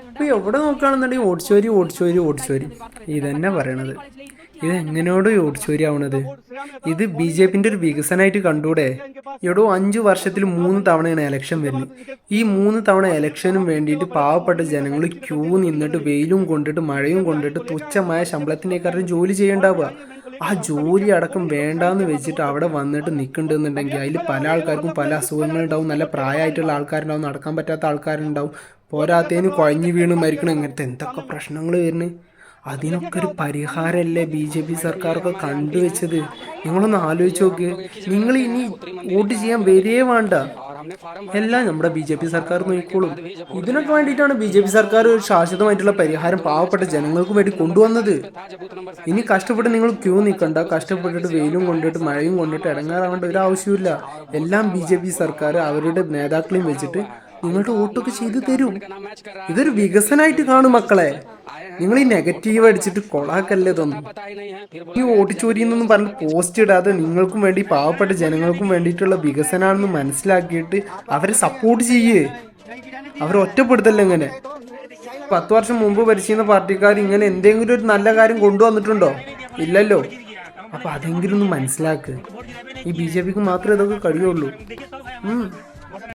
ഇപ്പോൾ എവിടെ നോക്കുകയാണെന്നുണ്ടെങ്കിൽ ഓടിച്ചോരി ഇതന്നെ പറയണത്. ഇതെങ്ങനെയോട് ഓടിച്ചോരി ആവണത്? ഇത് BJPന്റെ ഒരു വികസനമായിട്ട് കണ്ടൂടെ? എടോ 5 വർഷത്തിൽ 3 തവണയാണ് ഇലക്ഷൻ വരുന്നത്. ഈ 3 തവണ ഇലക്ഷനും വേണ്ടിയിട്ട് പാവപ്പെട്ട ജനങ്ങൾ ക്യൂ നിന്നിട്ട് വെയിലും കൊണ്ടിട്ട് മഴയും കൊണ്ടിട്ട് തുച്ഛമായ ശമ്പളത്തിനേക്കാളും ജോലി ചെയ്യേണ്ടാവുക. ആ ജോലി അടക്കം വേണ്ടാന്ന് വെച്ചിട്ട് അവിടെ വന്നിട്ട് നിൽക്കുന്നുണ്ടെന്നുണ്ടെങ്കിൽ അതിൽ പല ആൾക്കാർക്കും പല അസുഖങ്ങളുണ്ടാവും. നല്ല പ്രായമായിട്ടുള്ള ആൾക്കാരുണ്ടാവും, നടക്കാൻ പറ്റാത്ത ആൾക്കാരുണ്ടാവും, പോരാത്തതിന് കുഴഞ്ഞു വീണ് മരിക്കണം. ഇങ്ങനത്തെ എന്തൊക്കെ പ്രശ്നങ്ങൾ വരുന്നത്? അതിനൊക്കെ ഒരു പരിഹാരമല്ലേ BJP സർക്കാരൊക്കെ കണ്ടുവച്ചത്? നിങ്ങളൊന്ന് ആലോചിച്ച് നോക്ക്. നിങ്ങൾ ഇനി വോട്ട് ചെയ്യാൻ വരികയേ വേണ്ട, എല്ലാം നമ്മുടെ BJP സർക്കാർ നോക്കിക്കോളും. ഇതിനൊക്കെ വേണ്ടിയിട്ടാണ് BJP സർക്കാർ ഒരു ശാശ്വതമായിട്ടുള്ള പരിഹാരം പാവപ്പെട്ട ജനങ്ങൾക്ക് വേണ്ടി കൊണ്ടുവന്നത്. ഇനി കഷ്ടപ്പെട്ട് നിങ്ങൾ ക്യൂ നിൽക്കണ്ട, കഷ്ടപ്പെട്ടിട്ട് വെയിലും കൊണ്ടിട്ട് മഴയും കൊണ്ടിട്ട് ഇടങ്ങാറാവേണ്ട ഒരു ആവശ്യമില്ല. എല്ലാം BJP സർക്കാർ അവരുടെ നേതാക്കളെയും വെച്ചിട്ട് നിങ്ങളുടെ വോട്ടൊക്കെ ചെയ്തു തരും. ഇതൊരു വികസനമായിട്ട് കാണും മക്കളെ. നിങ്ങൾ ഈ നെഗറ്റീവ് അടിച്ചിട്ട് കൊളാക്കല്ലേ തോന്നും. ഈ ഓട്ടിച്ചോരി എന്നൊന്നും പറഞ്ഞ് പോസ്റ്റ് ഇടാതെ നിങ്ങൾക്കും വേണ്ടി പാവപ്പെട്ട ജനങ്ങൾക്കും വേണ്ടിയിട്ടുള്ള വികസനമാണെന്ന് മനസ്സിലാക്കിയിട്ട് അവരെ സപ്പോർട്ട് ചെയ്യേ. അവരെ ഒറ്റപ്പെടുത്തല്ലേ. ഇങ്ങനെ 10 വർഷം മുമ്പ് ഭരിച്ചിരുന്ന പാർട്ടിക്കാർ ഇങ്ങനെ എന്തെങ്കിലും ഒരു നല്ല കാര്യം കൊണ്ടുവന്നിട്ടുണ്ടോ? ഇല്ലല്ലോ. അപ്പൊ അതെങ്കിലും ഒന്ന് മനസ്സിലാക്ക്. ഈ BJPക്ക് മാത്രമേ ഇതൊക്കെ കഴിയുള്ളൂ.